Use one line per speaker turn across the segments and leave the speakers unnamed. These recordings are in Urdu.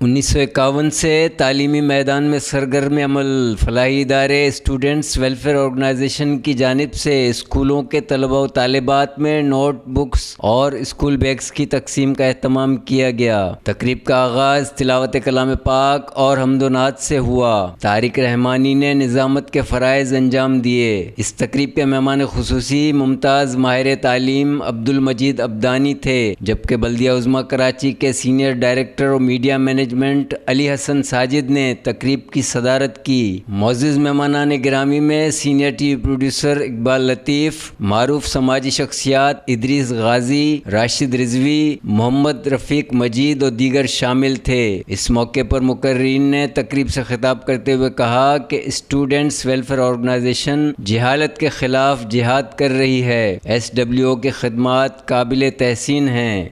1951 سے تعلیمی میدان میں سرگرم عمل فلاحی ادارے اسٹوڈنٹس ویلفیئر آرگنائزیشن کی جانب سے اسکولوں کے طلباء و طالبات میں نوٹ بکس اور اسکول بیگز کی تقسیم کا اہتمام کیا گیا۔ تقریب کا آغاز تلاوت کلام پاک اور حمد و نعت سے ہوا۔ طارق رحمانی نے نظامت کے فرائض انجام دیے۔ اس تقریب کے مہمان خصوصی ممتاز ماہر تعلیم عبدالمجید عبدانی تھے، جبکہ بلدیہ عظمیٰ کراچی کے سینئر ڈائریکٹر اور میڈیا مینیجمنٹ علی حسن ساجد نے تقریب کی صدارت کی۔ معزز مہمانان گرامی میں senior T V producer Iqbal Latif, معروف سماجی شخصیات ادریس غازی، راشد رضوی، محمد رفیق مجید اور دیگر شامل تھے۔ اس موقع پر مقررین نے تقریب سے خطاب کرتے ہوئے کہا کہ اسٹوڈنٹس ویلفیئر آرگنائزیشن جہالت کے خلاف جہاد کر رہی ہے۔ SWO کی خدمات قابل تحسین ہیں۔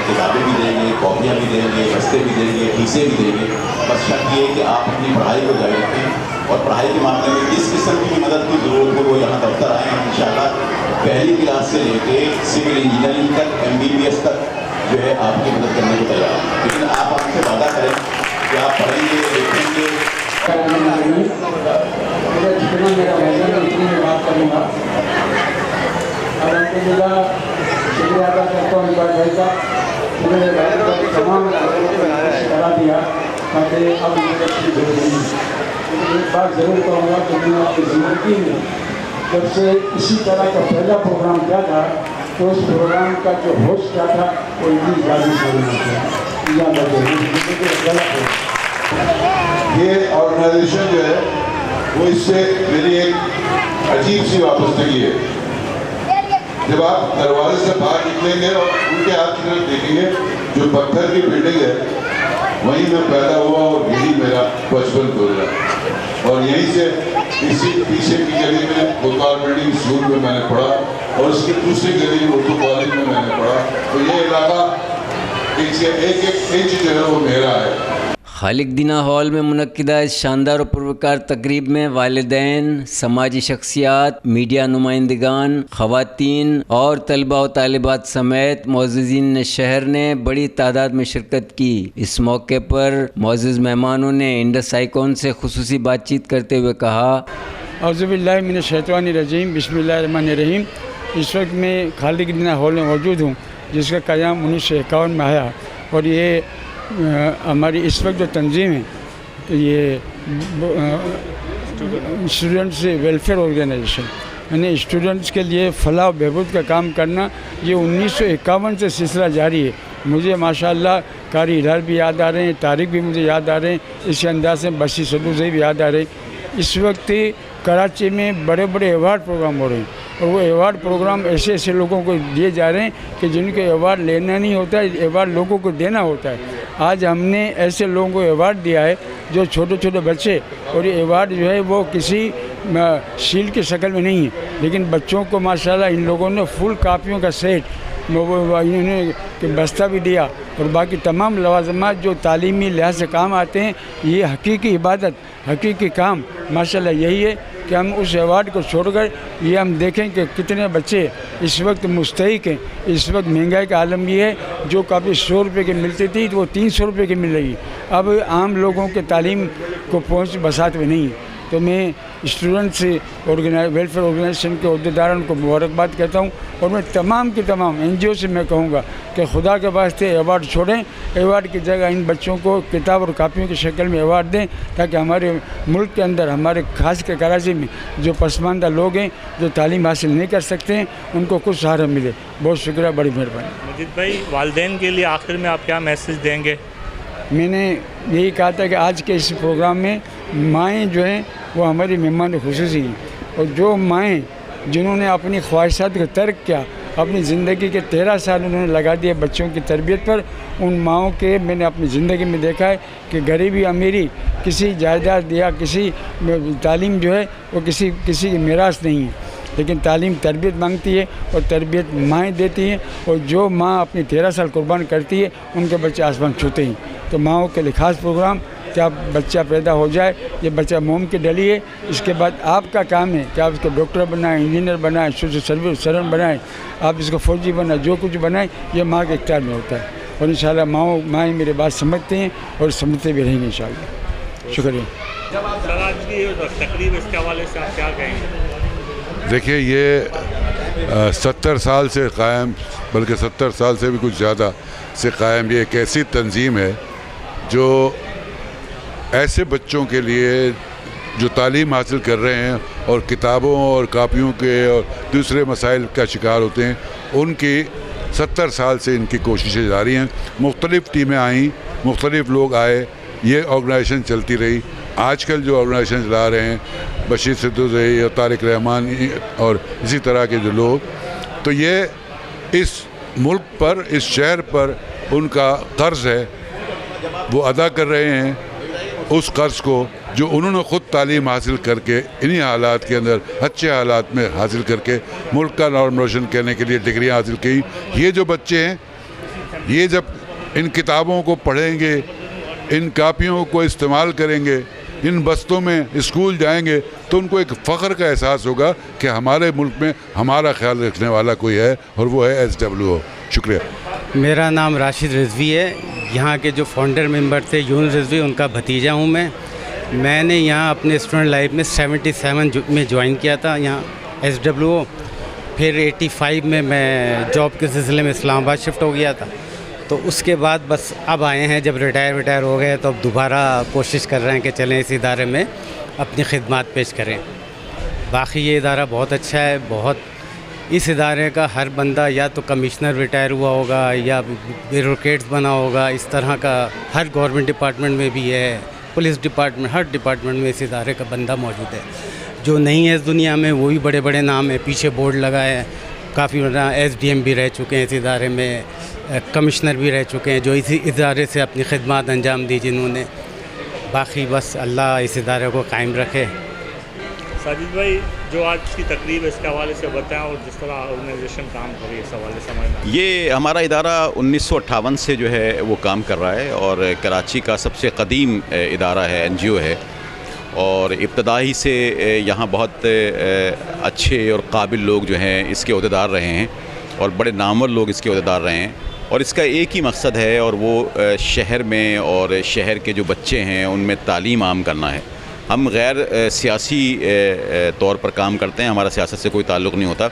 کتابیں بھی دیں گے، کاپیاں بھی دیں گے، بستے بھی دیں گے، فیسیں بھی دیں گے۔ بس شرط یہ ہے کہ آپ اپنی پڑھائی کو جاری رکھیں اور پڑھائی کے معاملے میں جس قسم کی مدد کی ضرورت ہو وہ یہاں دفتر آئیں۔ انشاءاللہ پہلی کلاس سے لے کے سول انجینئرنگ تک MBBS تک جو ہے آپ کی مدد کرنے کو تیار ہیں، لیکن آپ ہم سے وعدہ کریں کہ آپ پڑھیں گے، دیکھیں گے۔
جتنا میرا وزن ہے اتنی میں بات کروں گا۔ الحمدللہ شکریہ ادا کرتا ہوں اقبال بھائی کا، انہوں نے تمام کرا دیا تاکہ اب مجھے ٹھیک ہو رہی ہے۔ ایک بات ضرور کہوں گا کہ میں اپنی زندگی میں جب سے اسی طرح کا پہلا پروگرام کیا تھا تو اس پروگرام کا جو ہوسٹ کیا تھا وہ اتنی زیادہ سالنا تھا۔
یہ آرگنائزیشن جو ہے وہ اس سے میری ایک عجیب سی وابستگی ہے۔ جب آپ دروازے سے باہر نکلیں گے اور ان کے ہاتھ کی طرف دیکھیں گے، جو پتھر کی بلڈنگ ہے وہیں میں پیدا ہوا اور یہی میرا بچپن گزرا، اور یہیں سے اسی پیچھے کی گلی میں کوتوال بلڈنگ اسکول میں میں نے پڑھا اور اس کی دوسری گلی اردو کالج میں نے پڑھا۔ تو یہ علاقہ ایک انچ جو ہے وہ میرا ہے۔
خالق دینہ ہال میں منعقدہ اس شاندار و پروکار تقریب میں والدین، سماجی شخصیات، میڈیا نمائندگان، خواتین اور طلباء و طالبات سمیت معززین شہر نے بڑی تعداد میں شرکت کی۔ اس موقع پر معزز مہمانوں نے انڈس آئیکن سے خصوصی بات چیت کرتے ہوئے کہا:
اعوذ باللہ من الشیطان الرجیم، بسم اللہ الرحمن الرحیم۔ اس وقت میں خالق دینہ ہال میں موجود ہوں، جس کا قیام 1951 میں آیا، اور یہ ہماری اس وقت جو تنظیم ہے یہ اسٹوڈنٹس ویلفیئر آرگنائزیشن، یعنی اسٹوڈنٹس کے لیے فلاح و بہبود کا کام کرنا، یہ 1951 سے سلسلہ جاری ہے۔ مجھے ماشاءاللہ قاری ہلال بھی یاد آ رہے ہیں، طارق بھی مجھے یاد آ رہے ہیں، اسی انداز سے بشیر سدوزئی بھی یاد آ رہے ہیں۔ اس وقت کراچی میں بڑے بڑے ایوارڈ پروگرام ہو رہے ہیں، اور وہ ایوارڈ پروگرام ایسے ایسے لوگوں کو دیے جا رہے ہیں کہ جن کو ایوارڈ لینا نہیں ہوتا ہے، ایوارڈ لوگوں کو دینا ہوتا ہے۔ آج ہم نے ایسے لوگوں کو ایوارڈ دیا ہے جو چھوٹے چھوٹے بچے، اور یہ ایوارڈ جو ہے وہ کسی شیلڈ کی شکل میں نہیں ہے، لیکن بچوں کو ماشاءاللہ ان لوگوں نے فل کاپیوں کا سیٹ، انہوں نے بستہ بھی دیا، اور باقی تمام لوازمات جو تعلیمی لحاظ سے کام آتے ہیں۔ یہ حقیقی عبادت، حقیقی کام ماشاءاللہ یہی ہے کہ ہم اس ایوارڈ کو چھوڑ کر یہ ہم دیکھیں کہ کتنے بچے اس وقت مستحق ہیں۔ اس وقت مہنگائی کا عالم یہ ہے، جو کافی 100 روپے کی ملتی تھی تو وہ 300 روپے کی مل رہی ہے۔ اب عام لوگوں کے تعلیم کو پہنچ بساط میں نہیں ہے۔ تو میں اسٹوڈنٹس ویلفیئر آرگنائزیشن کے عہدیداروں کو مبارکباد کہتا ہوں، اور میں تمام کے تمام NGO سے میں کہوں گا کہ خدا کے واسطے ایوارڈ چھوڑیں، ایوارڈ کی جگہ ان بچوں کو کتاب اور کاپیوں کی شکل میں ایوارڈ دیں، تاکہ ہمارے ملک کے اندر، ہمارے خاص کر کراچی میں جو پسماندہ لوگ ہیں، جو تعلیم حاصل نہیں کر سکتے ہیں، ان کو کچھ سہارا ملے۔ بہت شکریہ، بڑی مہربانی۔
مجید بھائی، والدین کے لیے آخر میں آپ کیا میسج دیں گے؟
میں نے یہی کہا تھا کہ آج کے اس پروگرام میں مائیں جو ہیں وہ ہماری مہمان خصوصی ہیں، اور جو مائیں جنہوں نے اپنی خواہشات کو ترک کیا، اپنی زندگی کے 13 سال انہوں نے لگا دیے بچوں کی تربیت پر، ان ماؤں کے میں نے اپنی زندگی میں دیکھا ہے کہ غریبی امیری کسی جائیداد یا کسی تعلیم جو ہے وہ کسی کی میراث نہیں ہے، لیکن تعلیم تربیت مانگتی ہے، اور تربیت مائیں دیتی ہیں، اور جو ماں اپنی 13 سال قربان کرتی ہے ان کے بچے آسمان چھوتے ہیں۔ تو ماؤں کے لیے خاص پروگرام، کیا بچہ پیدا ہو جائے، یہ بچہ موم کی ڈلی ہے، اس کے بعد آپ کا کام ہے کہ آپ اس کو ڈاکٹر بنائیں، انجینئر بنائیں، سوشل سروس سرون بنائیں، آپ اس کو فوجی بنائیں، جو کچھ بنائیں، یہ ماں کے اختیار میں ہوتا ہے۔ اور انشاءاللہ مائیں میرے بات سمجھتے ہیں اور سمجھتے بھی رہیں گے انشاءاللہ. شکریہ.
سر آج کی تقریب اس کے حوالے سے آپ کیا کہیں گے؟
دیکھیے یہ 70 سال سے قائم، بلکہ 70 سال سے بھی کچھ زیادہ سے قائم یہ ایک ایسی تنظیم ہے جو ایسے بچوں کے لیے جو تعلیم حاصل کر رہے ہیں اور کتابوں اور کاپیوں کے اور دوسرے مسائل کا شکار ہوتے ہیں، ان کی 70 سال سے ان کی کوششیں جاری ہیں. مختلف ٹیمیں آئیں، مختلف لوگ آئے، یہ آرگنائزیشن چلتی رہی. آج کل جو آرگنائزیشن چلا رہے ہیں بشیر صدو رہی اور طارق رحمان اور اسی طرح کے جو لوگ، تو یہ اس ملک پر، اس شہر پر ان کا قرض ہے، وہ ادا کر رہے ہیں اس قرض کو جو انہوں نے خود تعلیم حاصل کر کے انہی حالات کے اندر اچھے حالات میں حاصل کر کے ملک کا نام روشن کرنے کے لیے ڈگریاں حاصل کی. یہ جو بچے ہیں یہ جب ان کتابوں کو پڑھیں گے، ان کاپیوں کو استعمال کریں گے، ان بستوں میں اسکول جائیں گے، تو ان کو ایک فخر کا احساس ہوگا کہ ہمارے ملک میں ہمارا خیال رکھنے والا کوئی ہے، اور وہ ہے SWO. شکریہ.
میرا نام راشد رضوی ہے. یہاں کے جو فاؤنڈر ممبر تھے یونس رضوی، ان کا بھتیجا ہوں میں نے یہاں اپنے اسٹوڈنٹ لائف میں 77 میں جوائن کیا تھا یہاں SWO. پھر 85 میں جاب کے سلسلے میں اسلام آباد شفٹ ہو گیا تھا. تو اس کے بعد بس اب آئے ہیں، جب ریٹائر ہو گئے تو اب دوبارہ کوشش کر رہے ہیں کہ چلیں اس ادارے میں اپنی خدمات پیش کریں. باقی یہ ادارہ بہت اچھا ہے. بہت اس ادارے کا ہر بندہ یا تو کمشنر ریٹائر ہوا ہوگا یا بیوروکریٹس بنا ہوگا. اس طرح کا ہر گورنمنٹ ڈپارٹمنٹ میں بھی ہے، پولیس ڈپارٹمنٹ، ہر ڈپارٹمنٹ میں اس ادارے کا بندہ موجود ہے. جو نہیں ہے اس دنیا میں وہ بھی بڑے بڑے نام ہیں. پیچھے بورڈ لگا ہے، کافی بڑا SDM بھی رہ چکے ہیں اس ادارے میں، کمشنر بھی رہ چکے ہیں جو اسی ادارے سے اپنی خدمات انجام دی جنہوں نے. باقی بس اللہ اس ادارے کو قائم رکھے.
ساجد بھائی، جو آج کی تقریب ہے اس کے حوالے سے بتائیں اور جس طرح آرگنائزیشن کام کر رہی ہے اس حوالے سے سمجھنا.
یہ ہمارا ادارہ 1958 سے جو ہے وہ کام کر رہا ہے اور کراچی کا سب سے قدیم ادارہ ہے، NGO ہے، اور ابتدائی سے یہاں بہت اچھے اور قابل لوگ جو ہیں اس کے عہدیدار رہے ہیں اور بڑے نامور لوگ اس کے عہدیدار رہے ہیں. اور اس کا ایک ہی مقصد ہے اور وہ شہر میں اور شہر کے جو بچے ہیں ان میں تعلیم عام کرنا ہے. ہم غیر سیاسی طور پر کام کرتے ہیں، ہمارا سیاست سے کوئی تعلق نہیں ہوتا،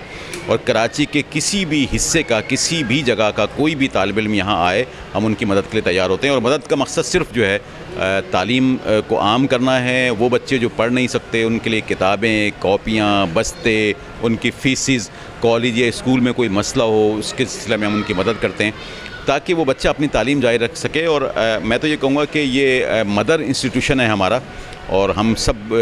اور کراچی کے کسی بھی حصے کا، کسی بھی جگہ کا کوئی بھی طالب علم یہاں آئے ہم ان کی مدد کے لیے تیار ہوتے ہیں. اور مدد کا مقصد صرف جو ہے تعلیم کو عام کرنا ہے. وہ بچے جو پڑھ نہیں سکتے ان کے لیے کتابیں، کاپیاں، بستے، ان کی فیسز، کالج یا اسکول میں کوئی مسئلہ ہو اس کے سلسلے میں ہم ان کی مدد کرتے ہیں تاکہ وہ بچہ اپنی تعلیم جاری رکھ سکے. اور میں تو یہ کہوں گا کہ یہ مدر انسٹیٹیوشن ہے ہمارا، اور ہم سب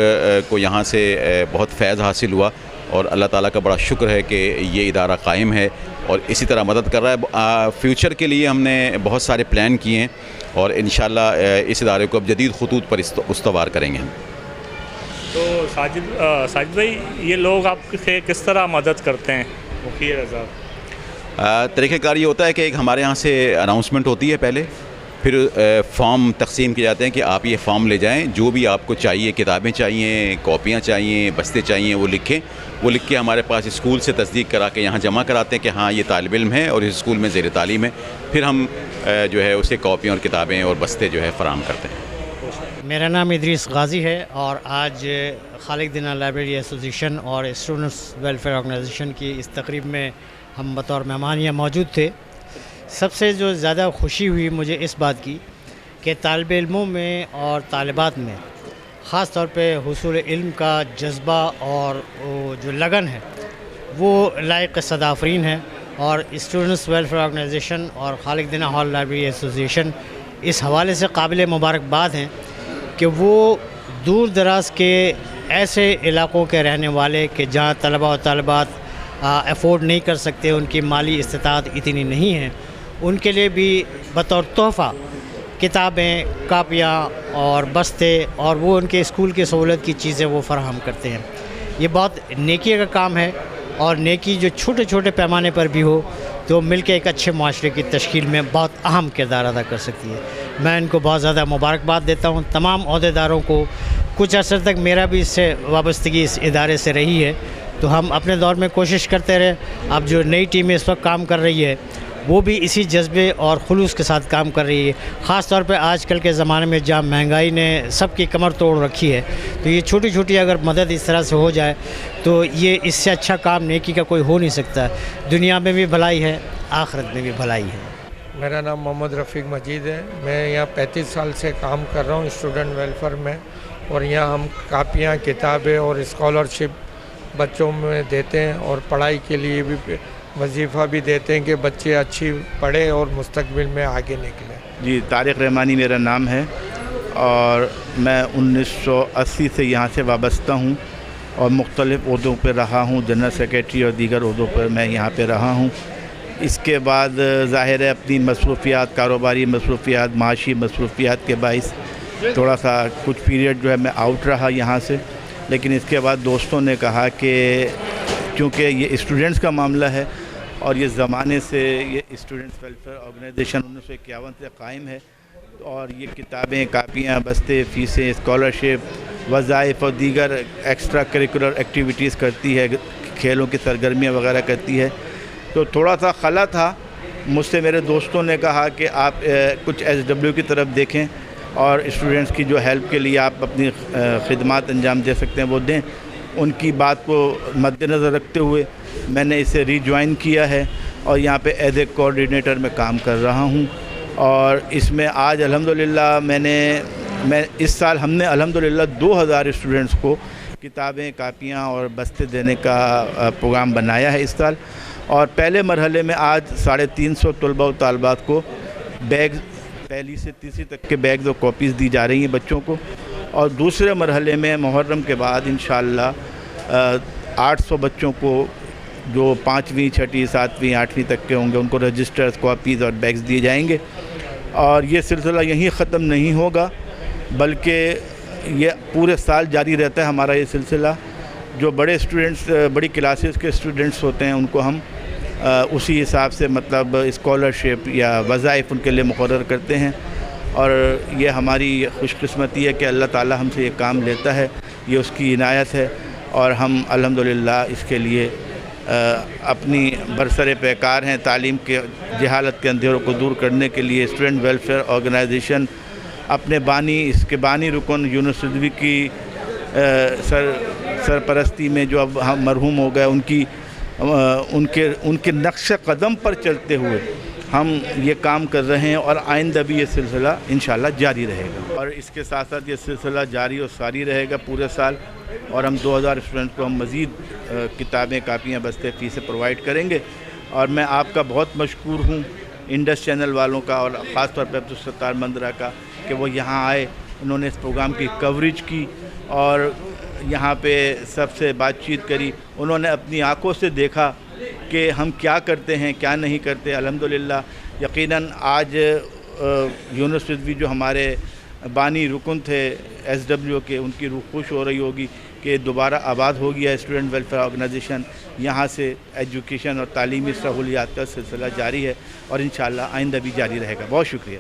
کو یہاں سے بہت فیض حاصل ہوا، اور اللہ تعالیٰ کا بڑا شکر ہے کہ یہ ادارہ قائم ہے اور اسی طرح مدد کر رہا ہے. فیوچر کے لیے ہم نے بہت سارے پلان کیے ہیں اور انشاءاللہ اس ادارے کو اب جدید خطوط پر استوار کریں گے ہم.
تو ساجد بھائی، یہ لوگ آپ سے کس طرح مدد کرتے ہیں؟ مخیر رضا.
طریقہ کار یہ ہوتا ہے کہ ایک ہمارے یہاں سے اناؤنسمنٹ ہوتی ہے پہلے، پھر فارم تقسیم کیے جاتے ہیں کہ آپ یہ فارم لے جائیں، جو بھی آپ کو چاہیے، کتابیں چاہیے، کاپیاں چاہیے، بستے چاہیے، وہ لکھیں. وہ لکھ کے ہمارے پاس اسکول سے تصدیق کرا کے یہاں جمع کراتے ہیں کہ ہاں یہ طالب علم ہے اور اس اسکول میں زیر تعلیم ہے. پھر ہم جو ہے اسے کاپیاں اور کتابیں اور بستے جو ہے فراہم کرتے ہیں.
میرا نام ادریس غازی ہے اور آج خالق دینا لائبریری ایسوسیشن اور اسٹوڈنٹس ویلفیئر آرگنائزیشن کی اس تقریب میں ہم بطور مہمان یہاں موجود تھے. سب سے جو زیادہ خوشی ہوئی مجھے اس بات کی کہ طالب علموں میں اور طالبات میں خاص طور پہ حصول علم کا جذبہ اور جو لگن ہے وہ لائق صدافرین ہے. اور اسٹوڈنٹس ویلفیئر آرگنائزیشن اور خالق دینا ہال لائبریری ایسوسیشن اس حوالے سے قابل مبارکباد ہیں کہ وہ دور دراز کے ایسے علاقوں کے رہنے والے کہ جہاں طلباء و طالبات افورڈ نہیں کر سکتے، ان کی مالی استطاعت اتنی نہیں ہے، ان کے لیے بھی بطور تحفہ کتابیں، کاپیاں اور بستے اور وہ ان کے اسکول کی سہولت کی چیزیں وہ فراہم کرتے ہیں. یہ بہت نیکی کا کام ہے اور نیکی جو چھوٹے چھوٹے پیمانے پر بھی ہو تو مل کے ایک اچھے معاشرے کی تشکیل میں بہت اہم کردار ادا کر سکتی ہے. میں ان کو بہت زیادہ مبارکباد دیتا ہوں، تمام عہدیداروں کو. کچھ عرصے تک میرا بھی اس سے وابستگی اس ادارے سے رہی ہے، تو ہم اپنے دور میں کوشش کرتے رہے. اب جو نئی ٹیمیں اس وقت کام کر رہی ہے وہ بھی اسی جذبے اور خلوص کے ساتھ کام کر رہی ہے. خاص طور پہ آج کل کے زمانے میں جہاں مہنگائی نے سب کی کمر توڑ رکھی ہے, تو یہ چھوٹی چھوٹی اگر مدد اس طرح سے ہو جائے تو یہ اس سے اچھا کام نیکی کا کوئی ہو نہیں سکتا. دنیا میں بھی بھلائی ہے, آخرت میں بھی بھلائی ہے.
میرا نام محمد رفیق مجید ہے. میں یہاں 35 سال سے کام کر رہا ہوں اسٹوڈنٹ ویلفیئر میں, اور یہاں ہم کاپیاں, کتابیں اور اسکالرشپ بچوں میں دیتے ہیں, اور پڑھائی کے لیے بھی وظیفہ بھی دیتے ہیں کہ بچے اچھی پڑھیں اور مستقبل میں آگے نکلیں.
جی, طارق رحمانی میرا نام ہے اور میں 1980 سے یہاں سے وابستہ ہوں اور مختلف عہدوں پہ رہا ہوں, جنرل سیکریٹری اور دیگر عہدوں پر میں یہاں پہ رہا ہوں. اس کے بعد ظاہر ہے اپنی مصروفیات, کاروباری مصروفیات, معاشی مصروفیات کے باعث تھوڑا سا کچھ پیریڈ جو ہے میں آؤٹ رہا یہاں سے. لیکن اس کے بعد دوستوں نے کہا کہ چونکہ یہ اسٹوڈنٹس کا معاملہ ہے اور یہ زمانے سے یہ اسٹوڈنٹس ویلفیئر آرگنائزیشن 1951 سے قائم ہے, اور یہ کتابیں, کاپیاں, بستے, فیسیں, اسکالرشپ, وظائف اور دیگر ایکسٹرا کریکولر ایکٹیویٹیز کرتی ہے, کھیلوں کی سرگرمیاں وغیرہ کرتی ہے, تو تھوڑا سا خلا تھا. مجھ سے میرے دوستوں نے کہا کہ آپ کچھ SW کی طرف دیکھیں اور اسٹوڈنٹس کی جو ہیلپ کے لیے آپ اپنی خدمات انجام دے سکتے ہیں وہ دیں. ان کی بات کو مد نظر رکھتے ہوئے میں نے اسے ری جوائن کیا ہے اور یہاں پہ ایز اے کوآرڈینیٹر میں کام کر رہا ہوں. اور اس میں آج الحمدللہ اس سال ہم نے الحمدللہ 2000 اسٹوڈنٹس کو کتابیں, کاپیاں اور بستے دینے کا پروگرام بنایا ہے اس سال. اور پہلے مرحلے میں آج 350 طلباء و طالبات کو بیگ, پہلی سے تیسری تک کے بیگز اور کاپیز دی جا رہی ہیں بچوں کو. اور دوسرے مرحلے میں محرم کے بعد انشاءاللہ 800 بچوں کو جو 5ویں, 6ٹھی, 7ویں, 8ویں تک کے ہوں گے ان کو رجسٹرز, کاپیز اور بیگز دیے جائیں گے. اور یہ سلسلہ یہیں ختم نہیں ہوگا بلکہ یہ پورے سال جاری رہتا ہے ہمارا یہ سلسلہ. جو بڑے اسٹوڈنٹس, بڑی کلاسز کے اسٹوڈنٹس ہوتے ہیں ان کو ہم اسی حساب سے مطلب اسکالرشپ یا وظائف ان کے لیے مقرر کرتے ہیں. اور یہ ہماری خوش قسمتی ہے کہ اللہ تعالی ہم سے یہ کام لیتا ہے, یہ اس کی عنایت ہے. اور ہم الحمدللہ اس کے لیے اپنی برسر پیکار ہیں. تعلیم کے جہالت کے اندھیروں کو دور کرنے کے لیے اسٹوڈنٹ ویلفیئر آرگنائزیشن اپنے بانی, اس کے بانی رکن یونس رضوی کی سرپرستی میں جو اب ہم مرحوم ہو گئے, ان کے نقش قدم پر چلتے ہوئے ہم یہ کام کر رہے ہیں. اور آئندہ بھی یہ سلسلہ انشاءاللہ جاری رہے گا, اور اس کے ساتھ ساتھ یہ سلسلہ جاری اور ساری رہے گا پورے سال. اور ہم 2000 اسٹوڈنٹ کو ہم مزید کتابیں, کاپیاں, بستے, فیسیں پرووائڈ کریں گے. اور میں آپ کا بہت مشکور ہوں, انڈس چینل والوں کا اور خاص طور پہ عبدالستار مندرہ کا, کہ وہ یہاں آئے, انہوں نے اس پروگرام کی کوریج کی اور یہاں پہ سب سے بات چیت کری. انہوں نے اپنی آنکھوں سے دیکھا کہ ہم کیا کرتے ہیں, کیا نہیں کرتے. الحمدللہ یقیناً آج یونس رضوی جو ہمارے بانی رکن تھے SW کے, ان کی روح خوش ہو رہی ہوگی کہ دوبارہ آباد ہو گیا اسٹوڈنٹ ویلفیئر آرگنائزیشن. یہاں سے ایجوکیشن اور تعلیمی سہولیات کا سلسلہ جاری ہے اور انشاءاللہ آئندہ بھی جاری رہے گا. بہت شکریہ.